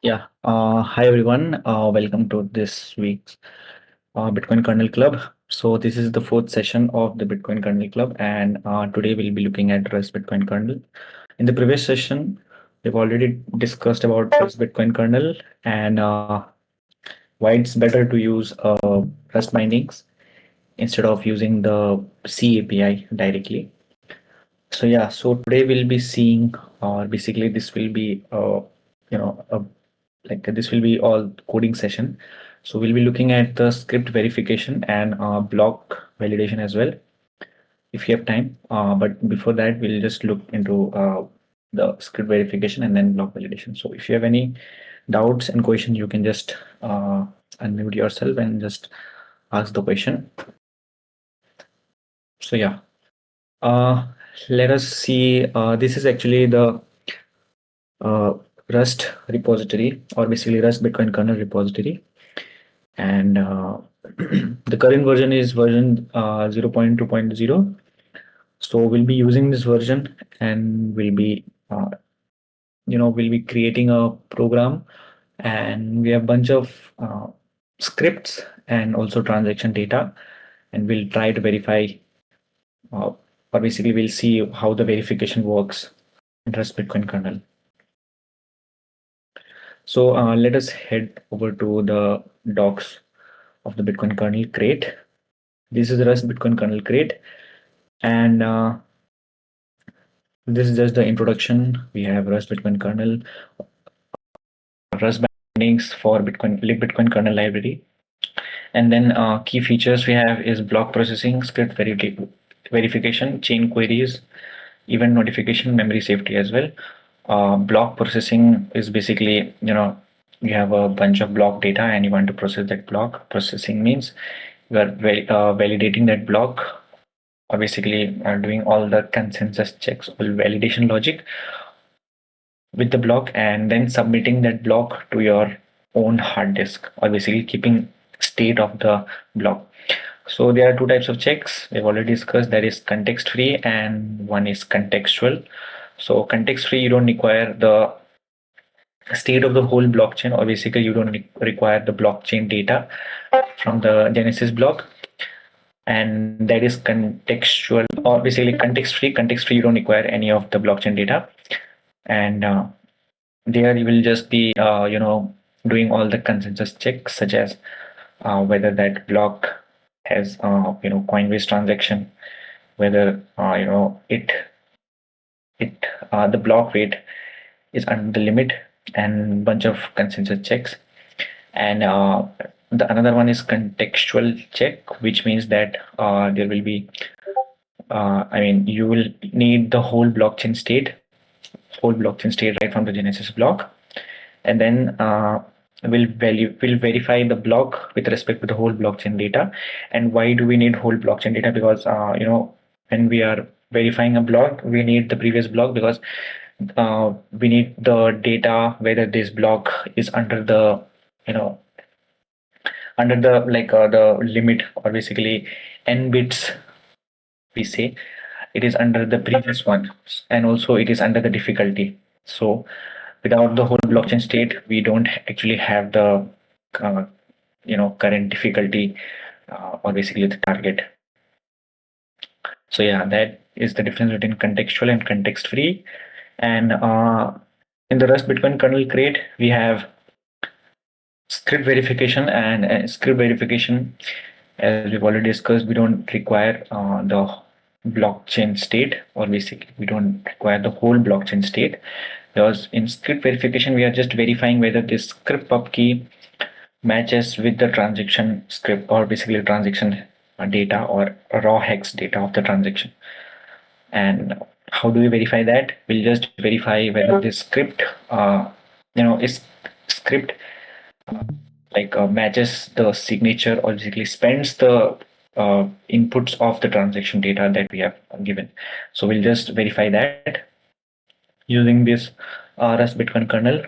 Yeah. Hi everyone. Welcome to this week's Bitcoin Kernel Club. So this is the fourth session of the Bitcoin Kernel Club, and today we'll be looking at Rust Bitcoin Kernel. In the previous session, we've already discussed about Rust Bitcoin Kernel and why it's better to use Rust bindings instead of using the C API directly. So yeah, so today we'll be seeing, or basically this will be, a like this will be all coding session. So we'll be looking at the script verification and block validation as well, if you have time. But before that, we'll just look into the script verification and then block validation. So if you have any doubts and questions, you can just unmute yourself and just ask the question. So yeah, uh, let us see. This is actually the uh, Rust repository, or basically Rust Bitcoin kernel repository. And the current version is version 0.2.0. So we'll be using this version, and we'll be creating a program, and we have a bunch of scripts and also transaction data, and we'll try to verify, or basically we'll see how the verification works in Rust Bitcoin kernel. So let us head over to the docs of the Bitcoin kernel crate. This is the Rust Bitcoin kernel crate, and this is just the introduction. We have Rust Bitcoin kernel, Rust bindings for Bitcoin kernel library, and then key features we have is block processing, script verification, chain queries, event notification, memory safety as well. Block processing is basically, you have a bunch of block data and you want to process that block. Processing means you are validating that block, or basically doing all the consensus checks, all validation logic with the block, and then submitting that block to your own hard disk, or basically keeping state of the block. So there are two types of checks we've already discussed, that is context free and one is contextual. So context free, you don't require the state of the whole blockchain, or basically you don't require the blockchain data from the Genesis block, and that is contextual, or basically context free. Context free, you don't require any of the blockchain data, and there you will just be doing all the consensus checks, such as whether that block has Coinbase transaction, whether the block weight is under the limit, and bunch of consensus checks. And the another one is contextual check, which means that there will be you will need the whole blockchain state right from the Genesis block, and then we'll verify the block with respect to the whole blockchain data. And why do we need whole blockchain data? Because when we are verifying a block, we need the previous block, because we need the data whether this block is under the the limit, or basically n bits, we say it is under the previous one, and also it is under the difficulty. So without the whole blockchain state, we don't actually have the current difficulty, or basically the target. So yeah, that is the difference between contextual and context free. And in the Rust Bitcoin kernel crate, we have script verification, and script verification, as we've already discussed, we don't require the blockchain state, or basically we don't require the whole blockchain state, because in script verification we are just verifying whether this script pub key matches with the transaction script, or basically transaction data, or raw hex data of the transaction. And how do we verify that? We'll just verify whether this script is script matches the signature, or basically spends the inputs of the transaction data that we have given. So we'll just verify that using this Rust Bitcoin kernel.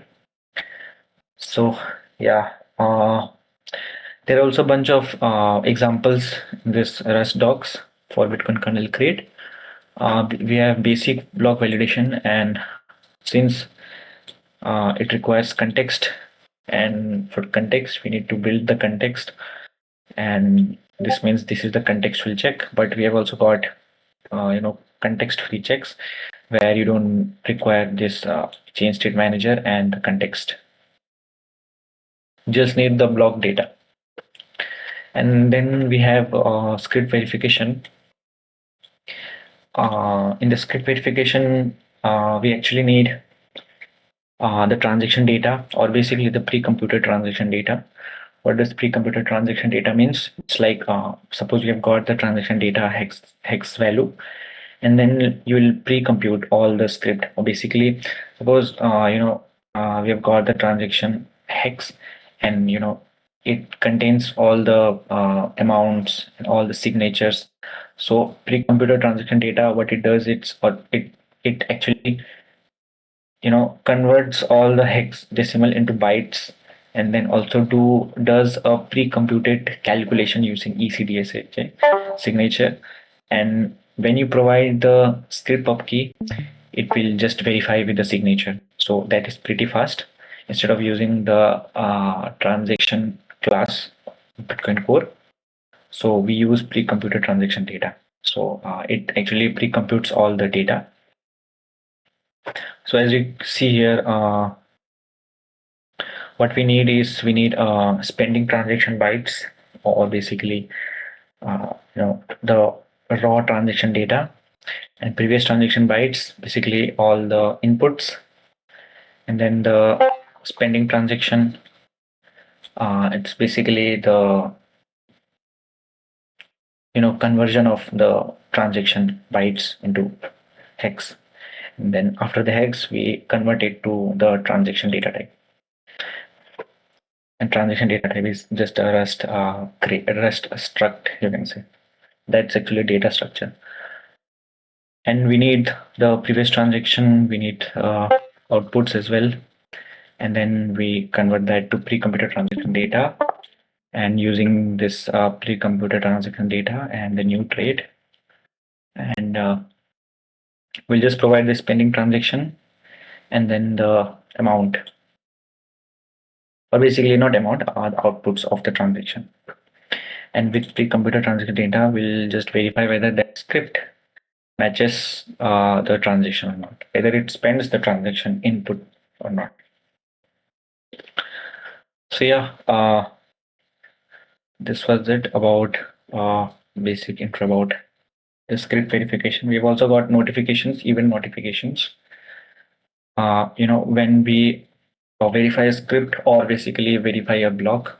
So yeah, there are also a bunch of examples in this Rust docs for Bitcoin kernel crate. We have basic block validation, and since it requires context, And for context, we need to build the context, and this means this is the contextual check. But we have also got context-free checks where you don't require this change state manager and the context. Just need the block data. And then we have script verification. In the script verification, we actually need the transaction data, or basically the pre-computed transaction data. What does pre-computed transaction data means? It's like suppose you have got the transaction data hex value, and then you will pre-compute all the script. Or basically, suppose we have got the transaction hex, and it contains all the amounts and all the signatures. So pre-computed transaction data, what it does, it actually converts all the hex decimal into bytes, and then also does a pre-computed calculation using ECDSH signature. And when you provide the script pub key, it will just verify with the signature. So that is pretty fast. Instead of using the transaction class Bitcoin Core, so we use pre-computed transaction data. So it actually pre-computes all the data. So as you see here, what we need is spending transaction bytes, or basically the raw transaction data, and previous transaction bytes, basically all the inputs, and then the spending transaction, it's basically the conversion of the transaction bytes into hex, and then after the hex we convert it to the transaction data type. And transaction data type is just a Rust struct, you can say. That's actually data structure. And we need the previous transaction, we need outputs as well. And then we convert that to pre-computed transaction data. And using this pre-computed transaction data and the new trade, and we'll just provide the spending transaction and then the amount, or basically not amount, are the outputs of the transaction. And with pre-computed transaction data, we'll just verify whether that script matches the transaction or not, whether it spends the transaction input or not. So yeah, this was it about basic intro about the script verification. We've also got notifications, event notifications. When we verify a script or basically verify a block,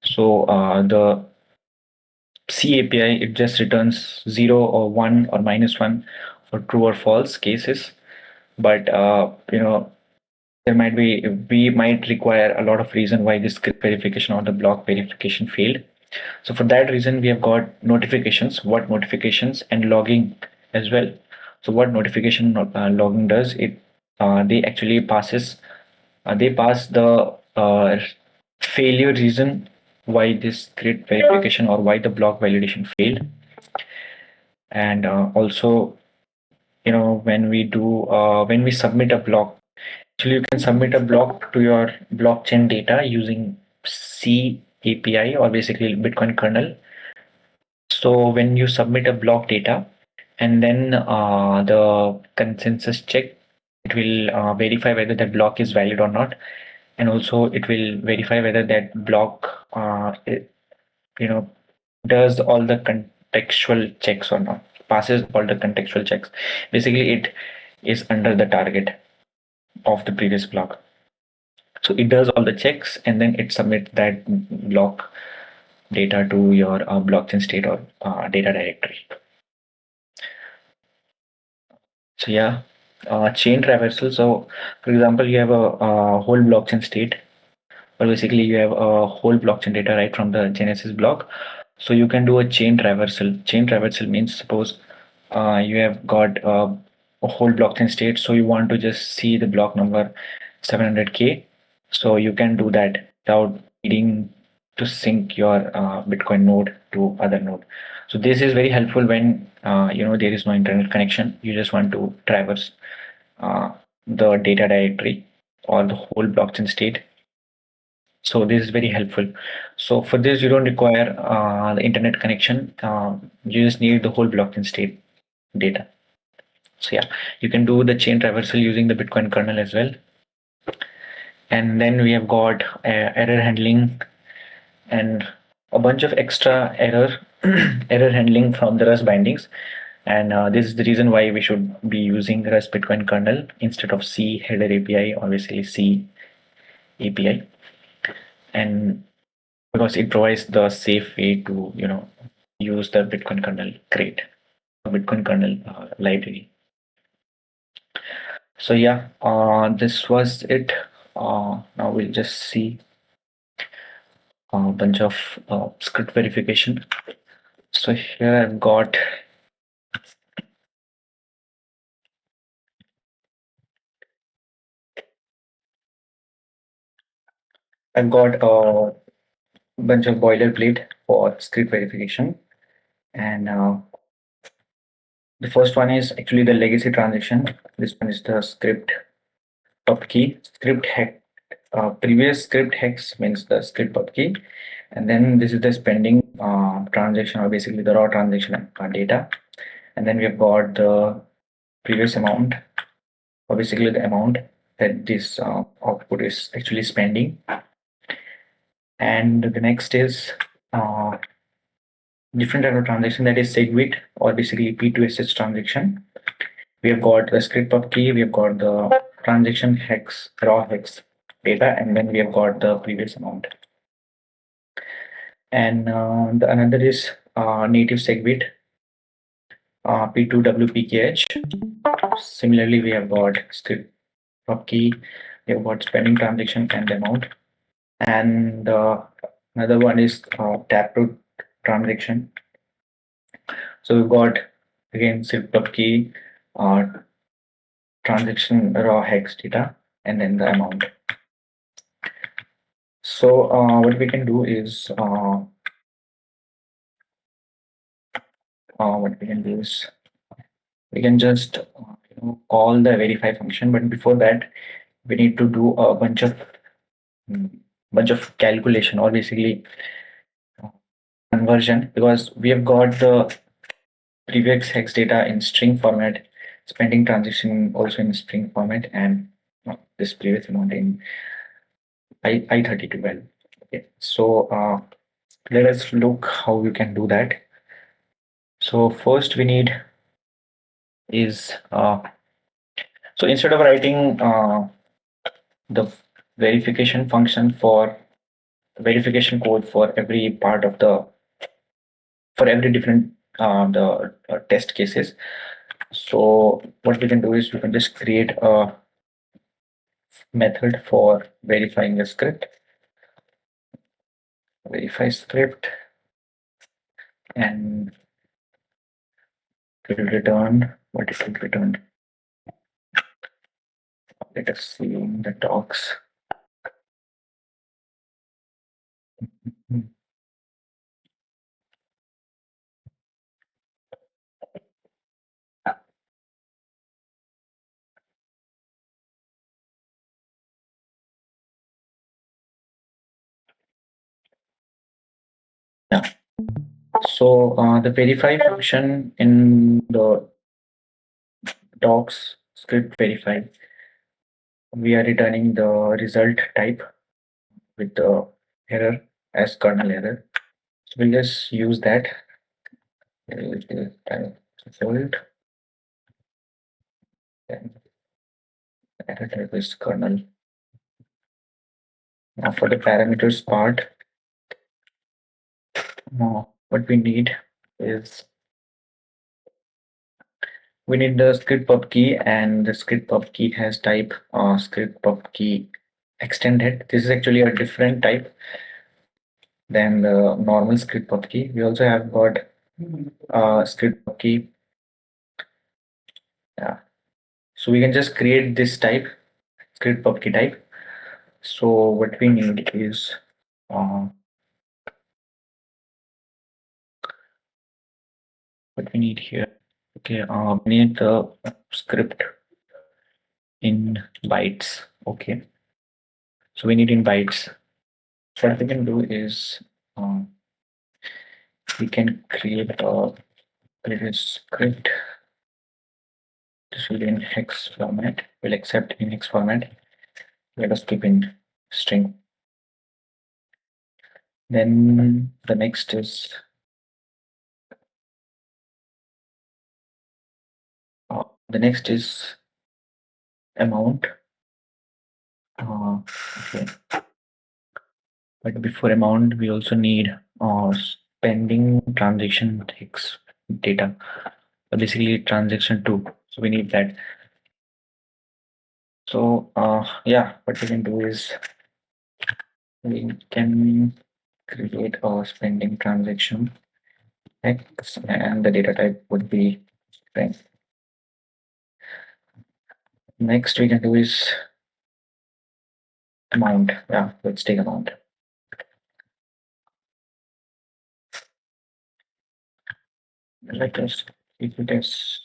so the C API, it just returns 0 or 1 or -1 for true or false cases. But we might require a lot of reason why this script verification or the block verification failed. So for that reason, we have got notifications, what notifications, and logging as well. So what notification logging does, they actually pass the failure reason why this script verification or why the block validation failed. And also, when we submit a block, actually you can submit a block to your blockchain data using C API, or basically Bitcoin kernel. So when you submit a block data, and then the consensus check, it will verify whether that block is valid or not, and also it will verify whether that block does all the contextual checks or not, passes all the contextual checks. Basically, it is under the target of the previous block. So it does all the checks, and then it submits that block data to your blockchain state or data directory. So yeah, chain traversal. So for example, you have a whole blockchain state, or basically you have a whole blockchain data right from the Genesis block. So you can do a chain traversal. Chain traversal means, suppose you have got a whole blockchain state, so you want to just see the block number 700K. So you can do that without needing to sync your Bitcoin node to other node. So this is very helpful when there is no internet connection. You just want to traverse the data directory or the whole blockchain state. So this is very helpful. So for this, you don't require the internet connection. You just need the whole blockchain state data. So yeah, you can do the chain traversal using the Bitcoin kernel as well. And then we have got error handling and a bunch of extra error handling from the Rust bindings. And this is the reason why we should be using Rust Bitcoin kernel instead of C header API or basically C API. And because it provides the safe way to use the Bitcoin kernel crate, Bitcoin kernel library. So yeah, this was it. Now we'll just see a bunch of script verification. So here I've got a bunch of boilerplate for script verification, and the first one is actually the legacy transaction. This one is the script pub key, script hex. Previous script hex means the script pub key, and then this is the spending transaction, or basically the raw transaction data. And then we have got the previous amount, or basically the amount that this output is actually spending. And the next is uh, different type of transaction, that is SegWit, or basically P2SH transaction. We have got the script pub key, we have got the transaction hex, raw hex data, and then we have got the previous amount. And the another is native SegWit, P2WPKH. Similarly, we have got script pub key, we have got spending transaction and amount. And another one is taproot transaction. So we've got again script pub key, uh, transaction raw hex data, and then the amount. So what we can do is we can just call the verify function, but before that we need to do a mm, bunch of calculation, or basically conversion, because we have got the previous hex data in string format, spending transaction also in string format, and this previous amount in I32 value. Okay, so let us look how you can do that. So first we need is so instead of writing the verification function for verification code for every part of the for every different the test cases, so what we can do is we can just create a method for verifying a script, verify script, and it will return what it will return. Let us see the docs. Yeah. So the verify function in the docs script verify, we are returning the result type with the error as kernel error. So we'll just use that. Result, then error type is kernel. Now for the parameters part, what we need is we need the script pub key, and the script pub key has type script pub key extended. This is actually a different type than the normal script pub key. We also have got script pub key. Yeah. So we can just create this type, script pub key type. So what we need is what we need here. Okay, we need the script in bytes. Okay, so we need in bytes. So what we can do is we can create a script. This will be in hex format. We'll accept in hex format. Let us keep in string. Then the next is amount. Okay. But before amount, we also need spending transaction hex data. Basically transaction 2. So we need that. So yeah, what we can do is we can create a spending transaction X and the data type would be spend. Next we can do is amount. Yeah, let's take amount. Let us keep it as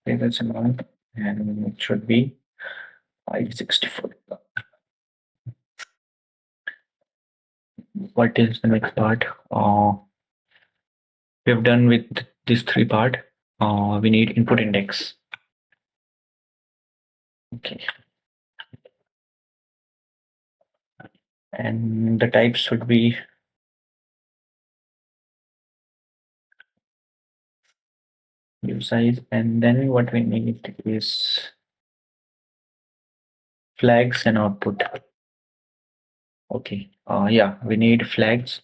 this amount and it should be 564. What is the next part? We have done with this three part. We need input index. Okay. And the type should be view size. And then what we need is flags and output. Okay. Yeah, we need flags.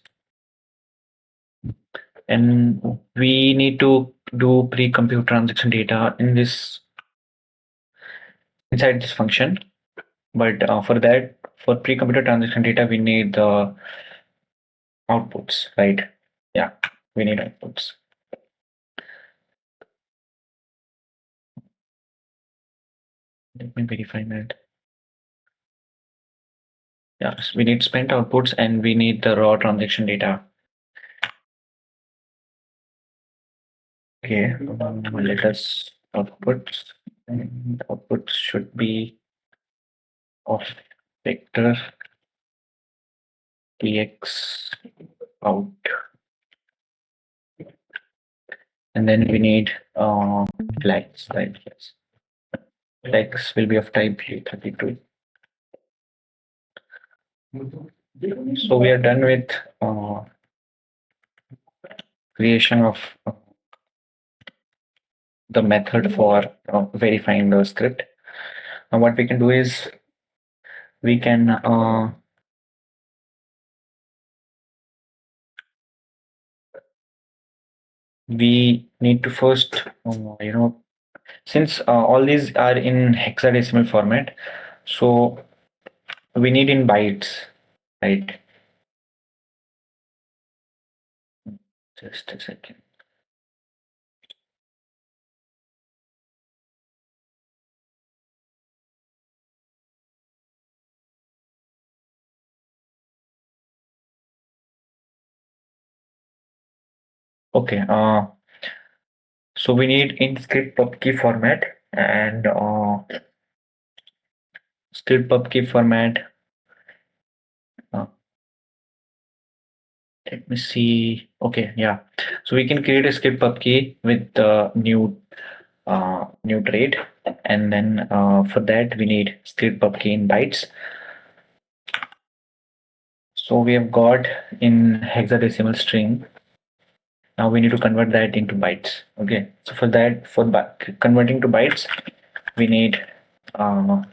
And we need to do pre-compute transaction data in this inside this function. But for that, for pre-computed transaction data, we need the outputs, right? Yeah, we need outputs. Let me verify that. Yes, we need spent outputs and we need the raw transaction data. Okay, let us outputs and outputs should be of vector px out. And then we need flags, right? Yes. Flags will be of type 32. So we are done with creation of the method for verifying the script. Now what we can do is we can we need to first since all these are in hexadecimal format, so we need in bytes, right? Just a second. Okay, so we need in script pub key format and script pub key format. Let me see. Okay, yeah. So we can create a script pub key with the new trade, and then for that we need script pub key in bytes. So we have got in hexadecimal string. Now we need to convert that into bytes. Okay, so for that, converting to bytes, we need the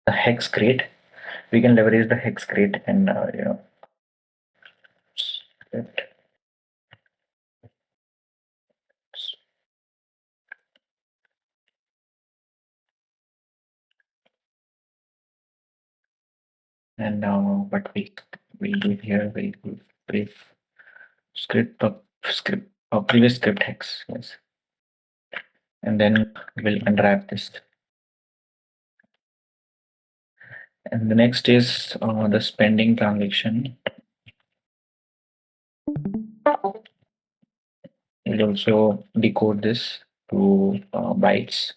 hex crate. We can leverage the hex crate and script. And what we do here, we brief script previous script hex, yes, and then we'll unwrap this. And the next is the spending transaction. We'll also decode this to bytes.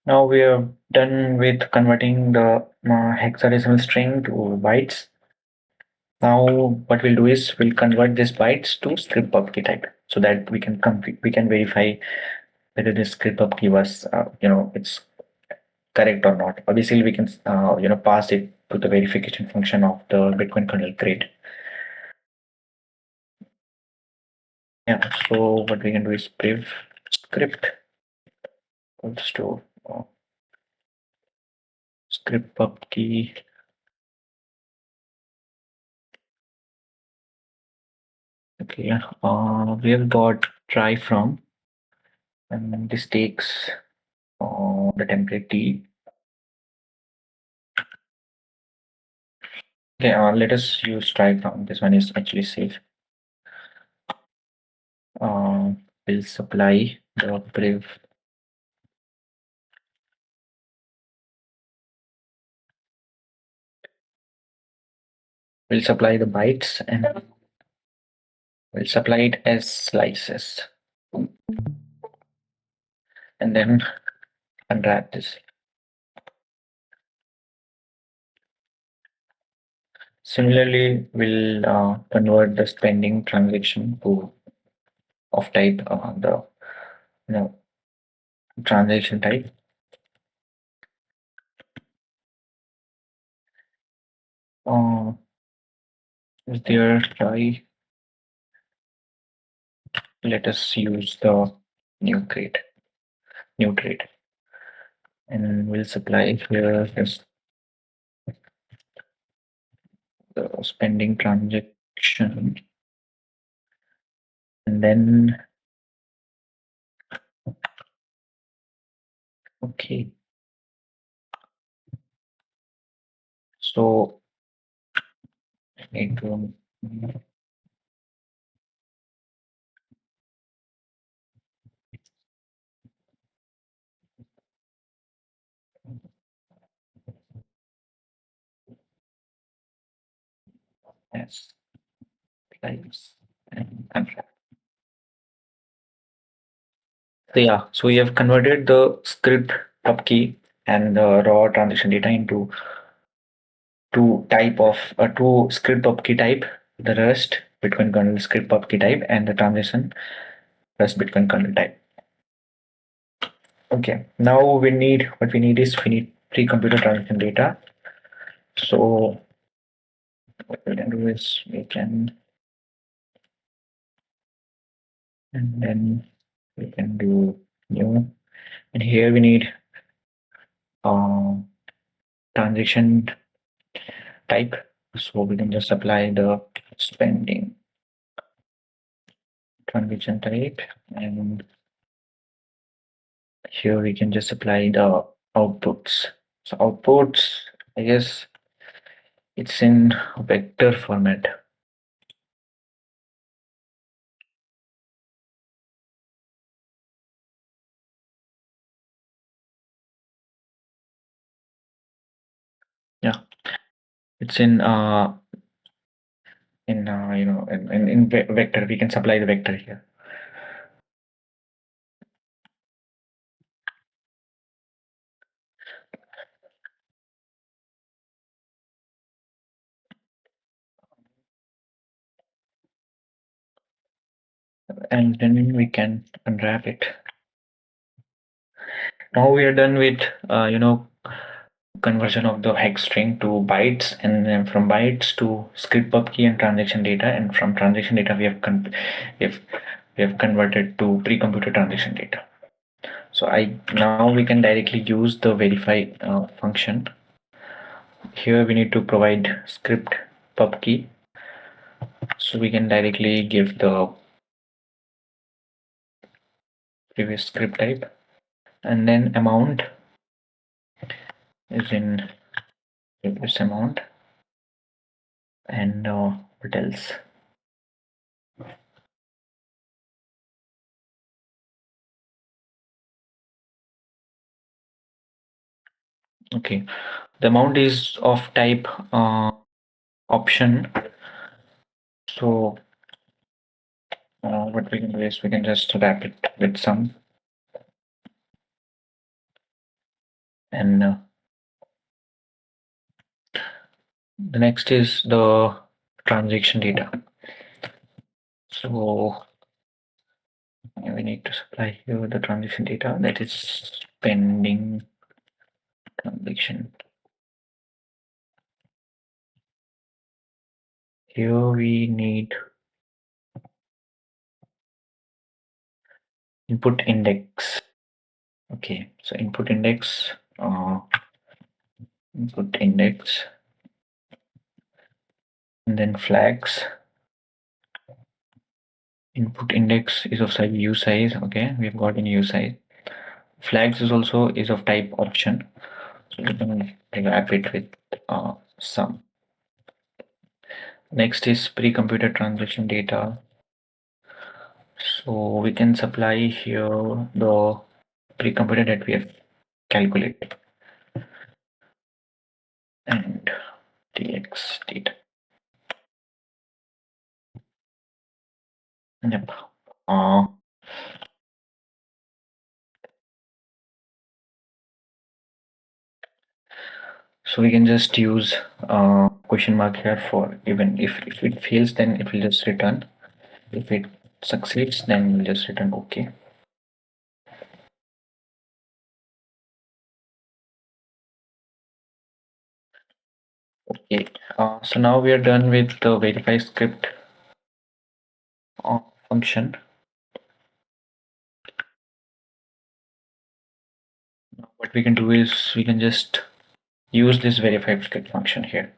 Now we are done with converting the hexadecimal string to bytes. Now what we'll do is we'll convert these bytes to script pub key type so that we can verify whether this script pub key was it's correct or not. Obviously we can pass it to the verification function of the Bitcoin kernel crate. Yeah, so what we can do is priv script equals to script pub key. Okay, we have got try from, and this takes the template T. Okay, let us use try from. This one is actually safe. We'll supply the priv. We'll supply the bytes and we'll supply it as slices, and then unwrap this. Similarly, we'll convert the spending transaction to of type the transaction type. Is there try? Let us use the new trade, and we'll supply here as the spending transaction, and then okay. So I need to as slice and unwrap. So yeah, so we have converted the script pub key and the raw transaction data into two script pub key type, the Rust Bitcoin kernel script pub key type and the transaction Rust Bitcoin kernel type. Okay, now what we need is pre-computer transaction data. So what we can do is we can, and then we can do new, and here we need uh, transaction type. So we can just apply the spending transaction type, and here we can just apply the outputs. So outputs, I guess it's in vector format. Yeah, it's in vector. We can supply the vector here. And then we can unwrap it. Now we are done with conversion of the hex string to bytes, and then from bytes to script pub key and transaction data, and from transaction data we have converted to pre-computer transaction data. So now we can directly use the verify function. Here we need to provide script pub key, so we can directly give the previous script type, and then amount is in previous amount, and what else? Okay, the amount is of type option. So what we can do is we can just wrap it with some. And the next is the transaction data. So we need to supply here the transaction data, that is pending transaction. Here we need input index. Okay, so input index, and then flags. Input index is of type usize. Okay, we've got in usize. Flags is also is of type option. So we can wrap it with some. Next is pre-computed transaction data. So we can supply here the pre-computed that we have calculated and tx data. Yep. So we can just use question mark here for even if it fails, then it will just return. If it succeeds, then we'll just return OK. Okay, so now we are done with the verify script function. Now what we can do is we can just use this verify script function here.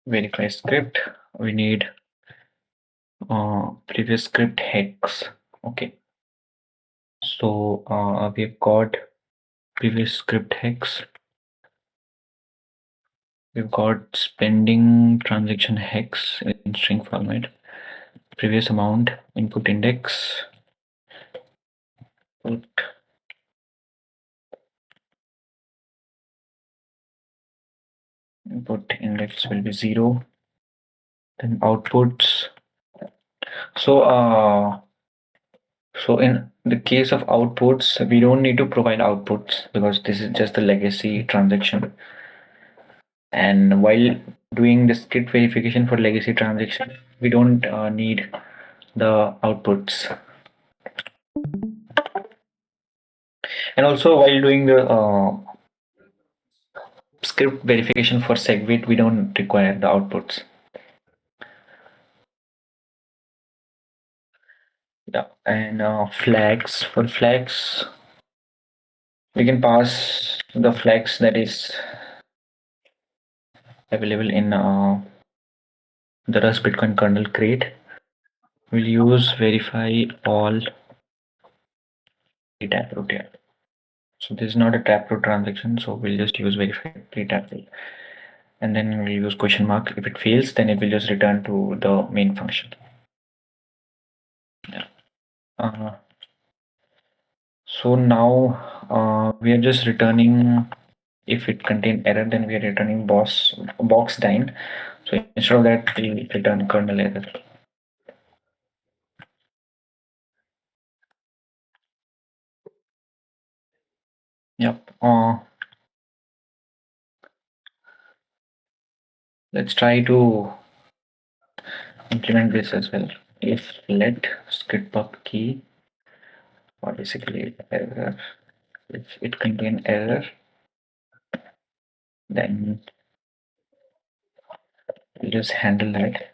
Verify script, we need previous script hex. Okay, so we've got previous script hex, we've got spending transaction hex in string format, previous amount, input index, input index will be 0, then outputs. So in the case of outputs, we don't need to provide outputs because this is just the legacy transaction. And while doing the script verification for legacy transaction, we don't need the outputs. And also while doing the script verification for SegWit, we don't require the outputs. Yeah, and flags. For flags, we can pass the flags that is available in the Rust Bitcoin kernel crate. We'll use verify all taproot here. So this is not a taproot transaction, so we'll just use verify taproot. And then we'll use question mark. If it fails, then it will just return to the main function. Yeah. So now we are just returning, if it contain error, then we are returning box dine. So instead of that, we return kernel error. Yep. Let's try to implement this as well. If let script pub key, or basically error, if it contain error, then we'll just handle that.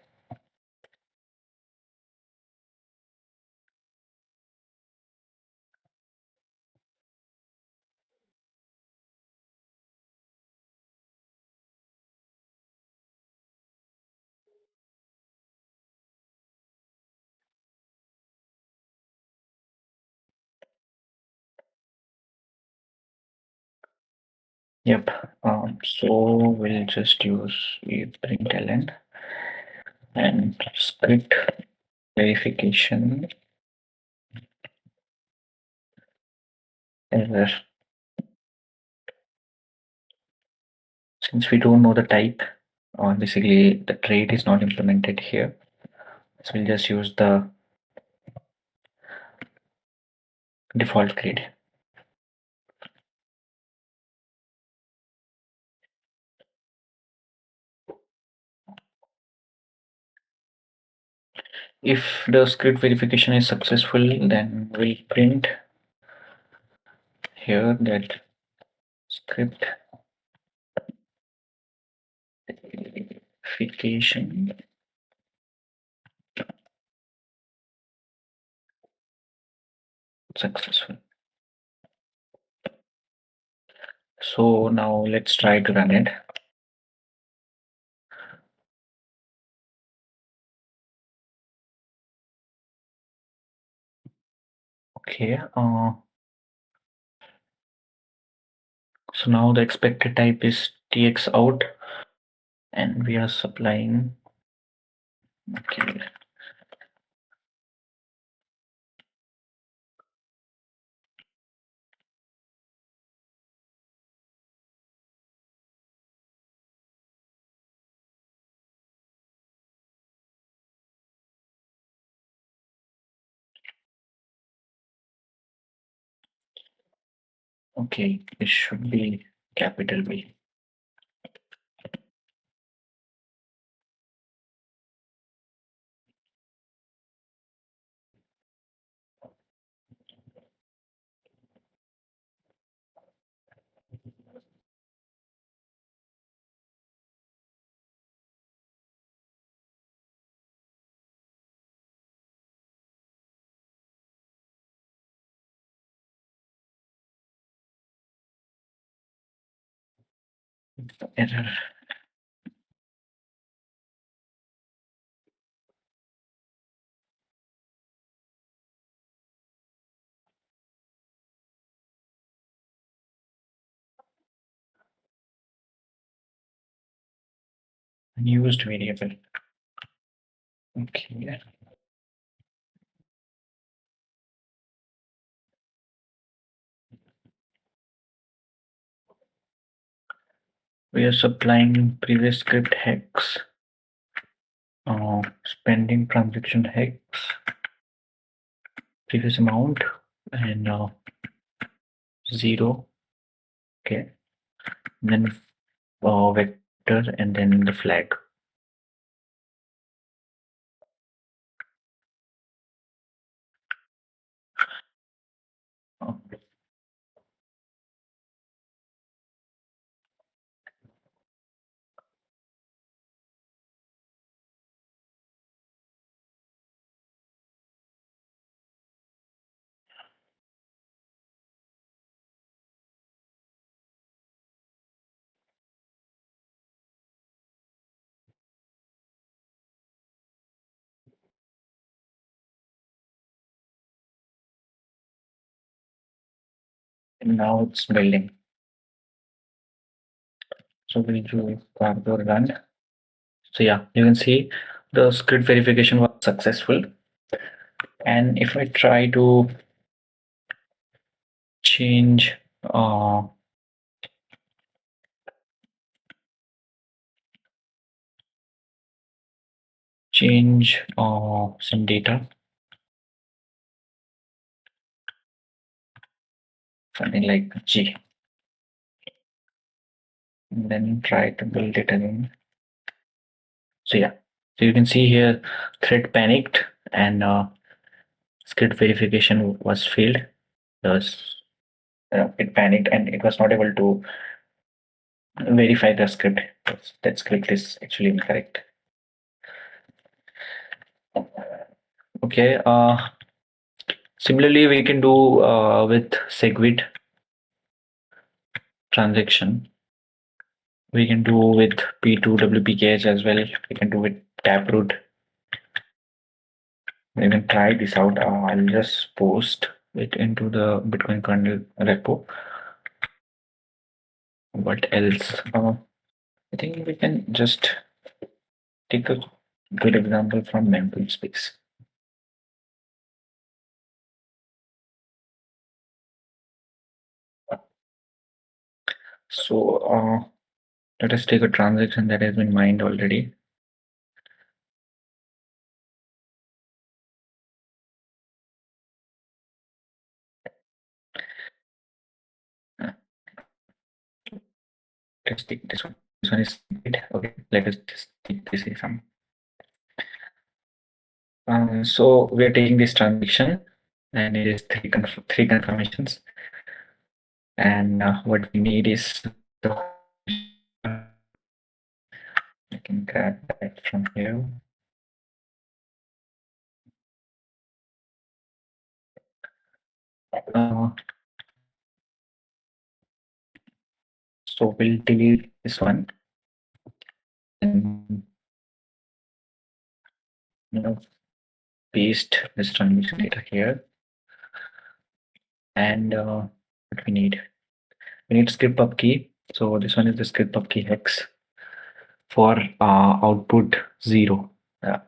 Yep. So we'll just use a println. and script verification error. Since we don't know the type, or basically the trade is not implemented here, so we'll just use the default trade. If the script verification is successful, then we'll print here that script verification successful. So now let's try to run it. Okay. So now the expected type is TX out, and we are supplying. Okay. Okay, it should be capital B. Error. Unused variable. Okay. We are supplying previous script hex, spending transaction hex, previous amount, and 0. Okay. And then vector, and then the flag. And now it's building. So we'll do cargo run. So yeah, you can see the script verification was successful. And if I try to change some data, something like G, and then try to build it again. So yeah, so you can see here thread panicked, and script verification was failed. Thus, it panicked and it was not able to verify the script. That script is actually incorrect. Okay. Similarly, we can do with SegWit transaction. We can do with P2 WPKH as well. We can do with Taproot. We can try this out. I'll just post it into the Bitcoin kernel repo. What else? I think we can just take a Good example from mempool space. So let us take a transaction that has been mined already. Let's take this one. This one is okay. Let us just take this example. So we are taking this transaction, and it is three confirmations. And what we need is the. I can grab that from here. So we'll delete this one, and paste this transaction data here. And what we need script pub key. So this one is the script pub key hex for output 0. Yeah.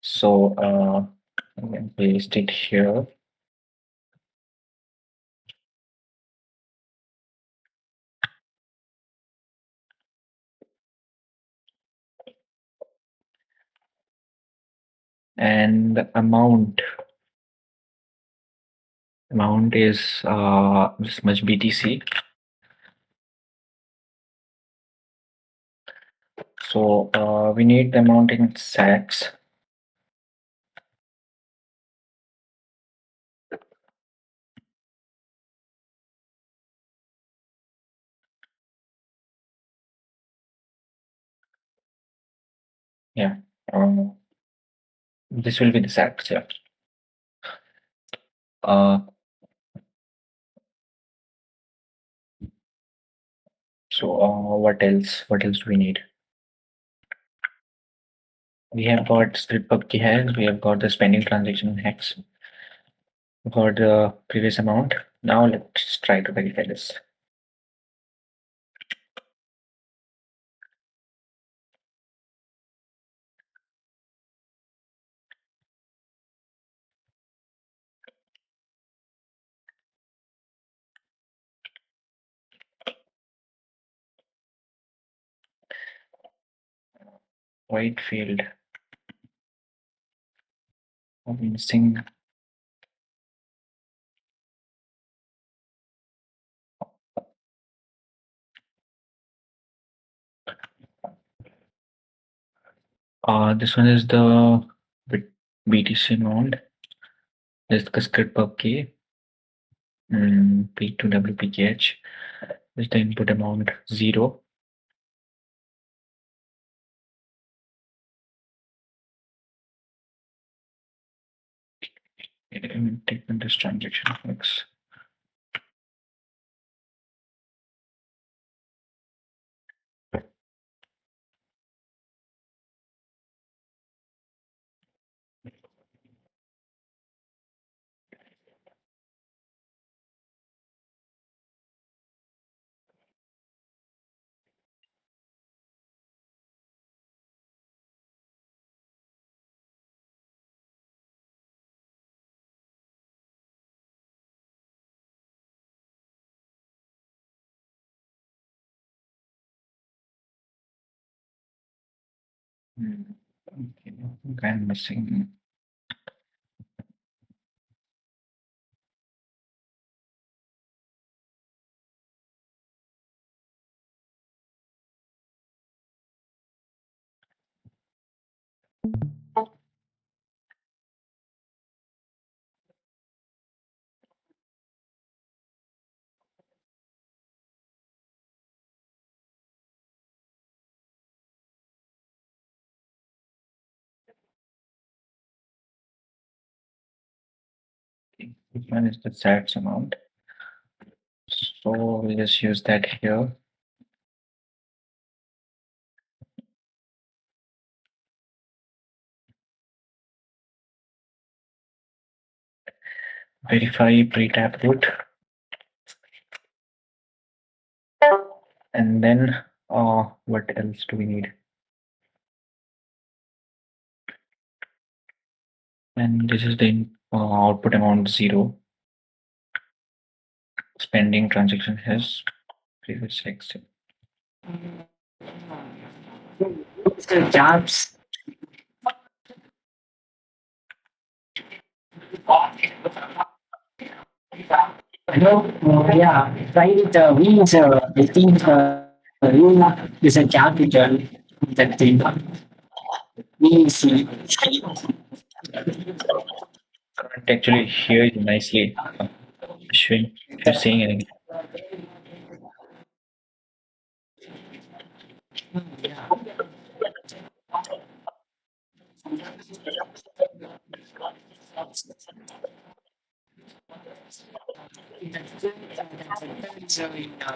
So I can paste it here. And the amount is this much BTC. So we need the amount in sats. Yeah. This will be the sats. Yeah. So what else? What else do we need? We have got script pub key hex. We have got the spending transaction hex. We got the previous amount. Now let's try to verify this. White field. Missing. This one is the BTC amount. This is the script pub key. P2WPKH is the input amount 0. Take this transaction fix. Okay, I'm missing. Which one is the sats amount? So we'll just use that here. Verify pre-taproot. And then what else do we need? And this is the output amount 0. Spending transaction has previous exit. So jobs. Hello. Yeah. Right. Means I think you is a capital that thing means Can't actually hear you nicely, Ashwin, if you're saying anything.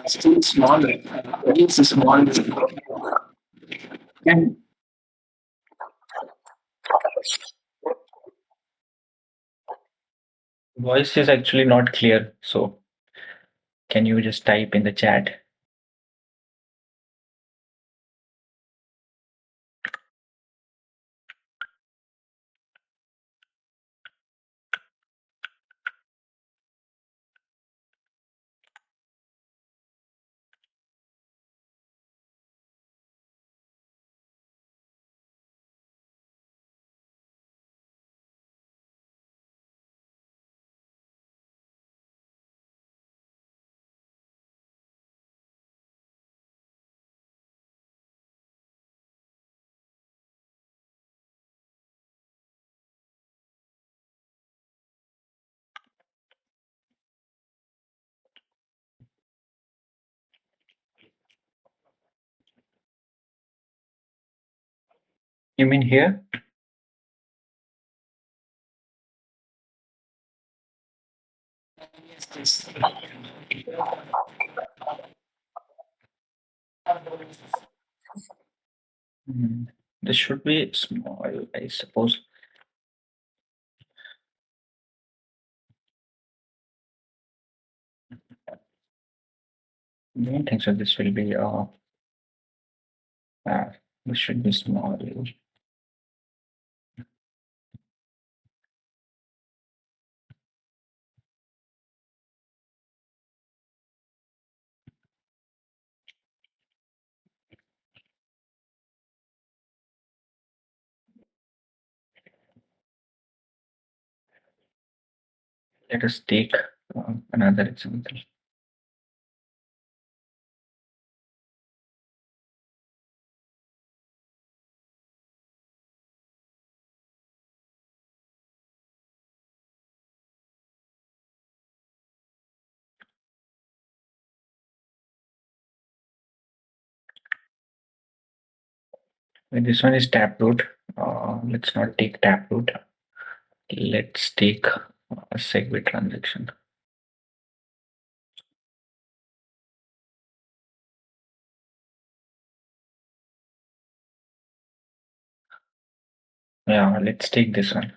still smaller. It's small. And Voice is actually not clear, so can you just type in the chat? You mean here? Hmm. This should be small, I suppose. I don't think so. This will be uh this should be small. Let us take another example. When this one is taproot. Let's not take taproot. Let's take a segue transaction. Yeah, let's take this one.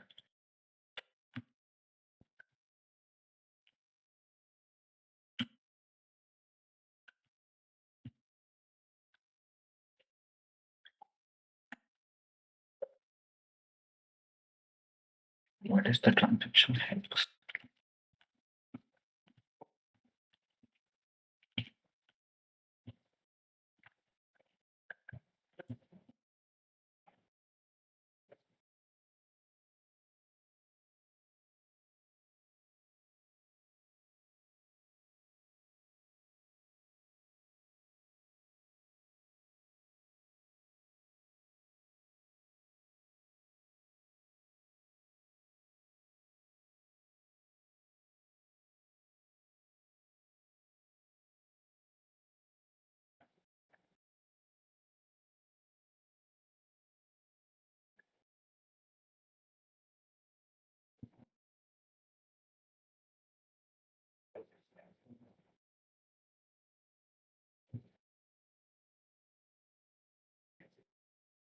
What is the transaction hex?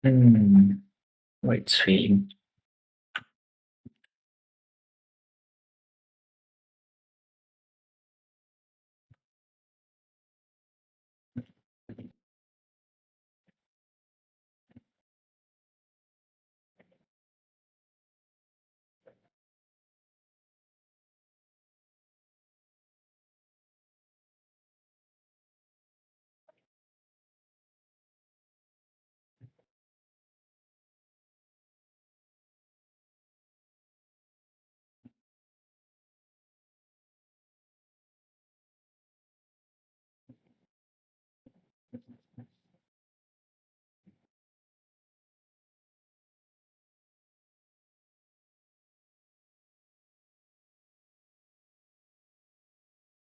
Hmm. Oh, it's failing.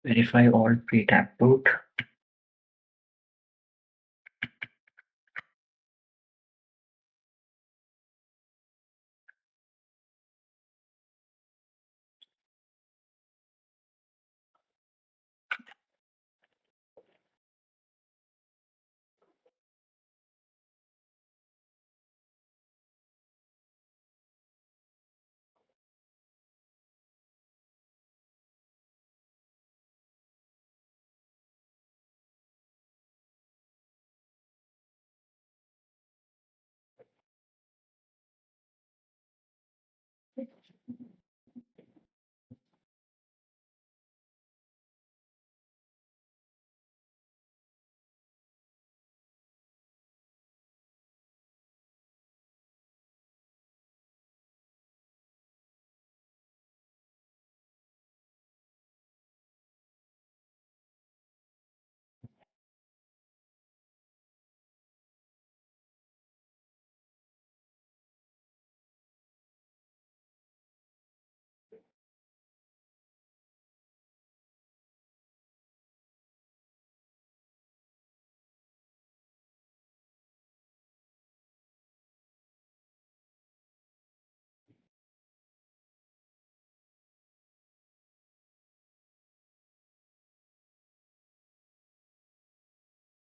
Verify all pre-tap boot.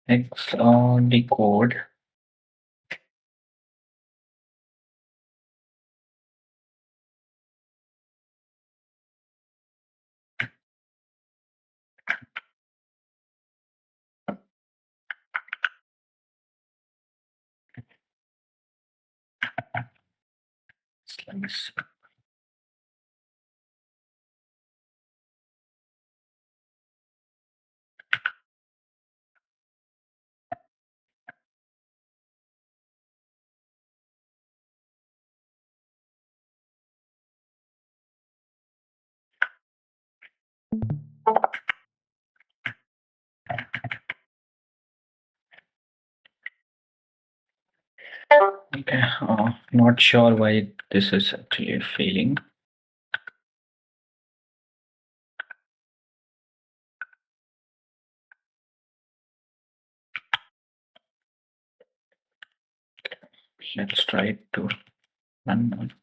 Next, decode. Slice. Okay, not sure why this is actually failing. Let's try to run one.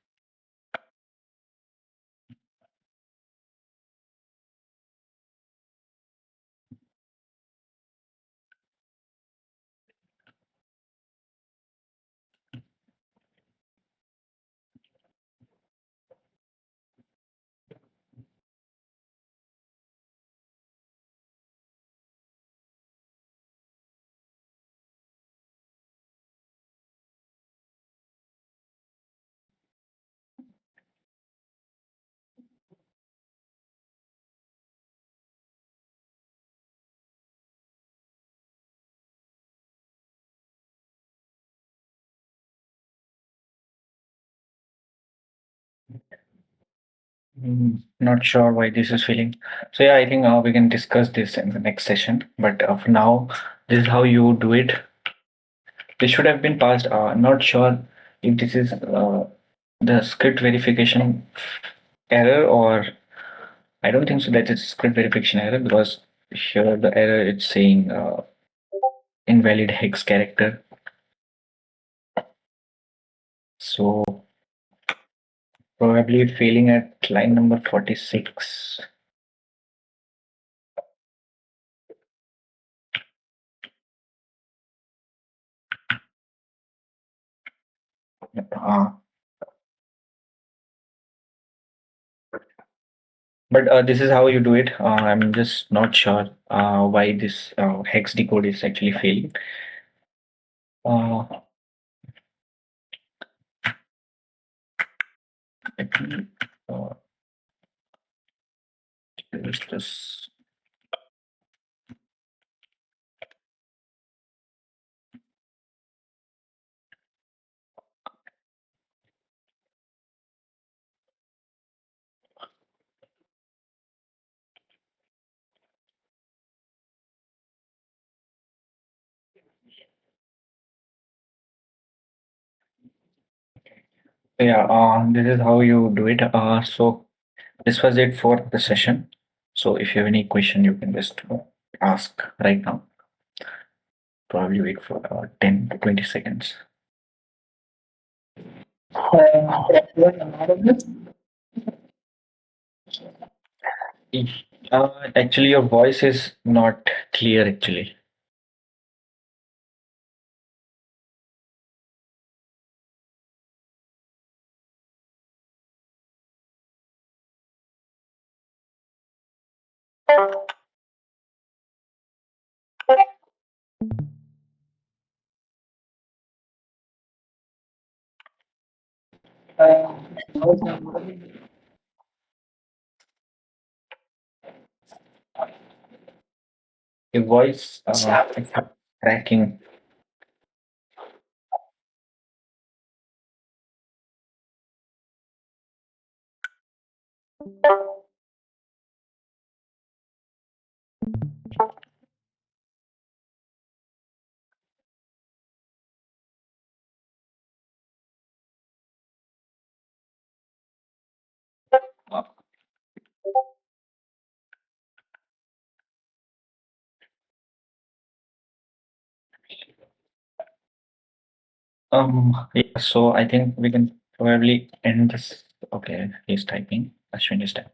Not sure why this is failing. So yeah, I think we can discuss this in the next session. But for now, this is how you do it. This should have been passed. Not sure if this is the script verification error, or I don't think so that it's script verification error, because here the error it's saying invalid hex character. So probably failing at line number 46. Uh, but this is how you do it. I'm just not sure why this hex decode is actually failing. Uh, let me use this. Yeah, this is how you do it. So this was it for the session. So if you have any question, you can just ask right now. Probably wait for 10 to 20 seconds. What about it? Actually, your voice is not clear actually. Uh, Your voice is cracking. Yeah, so I think we can probably end this. Okay, he's typing. Ashwin is typing.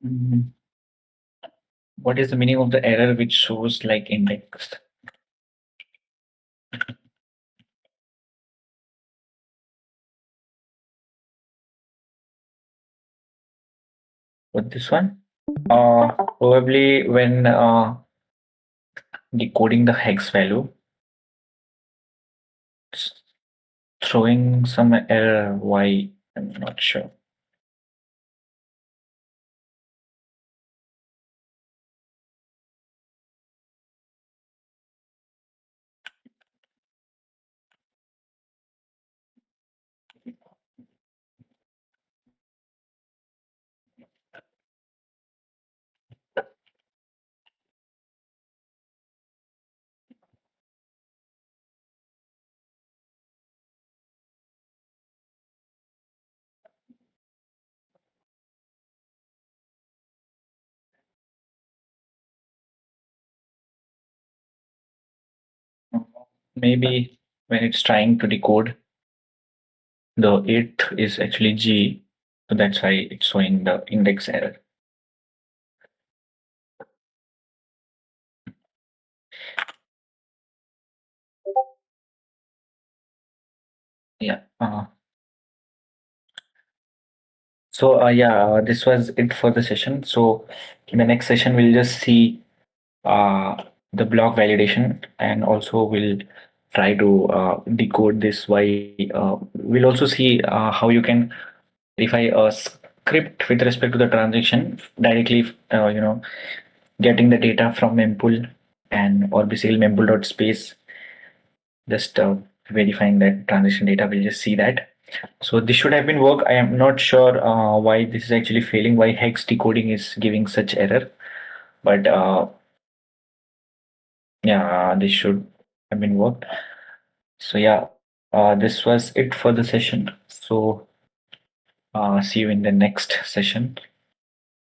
Mhm. What is the meaning of the error which shows like index? What this one? Probably when decoding the hex value, it's throwing some error. Why? I'm not sure. Maybe when it's trying to decode, the 8 is actually G, so that's why it's showing the index error. Yeah. This was it for the session. So in the next session, we'll just see the block validation, and also we'll try to decode this. We'll also see how you can verify a script with respect to the transaction directly, getting the data from mempool and or basically mempool.space, just verifying that transaction data. We'll just see that. So this should have been work. I am not sure why this is actually failing, why hex decoding is giving such error. But this should have been worked. So this was it for the session. So see you in the next session.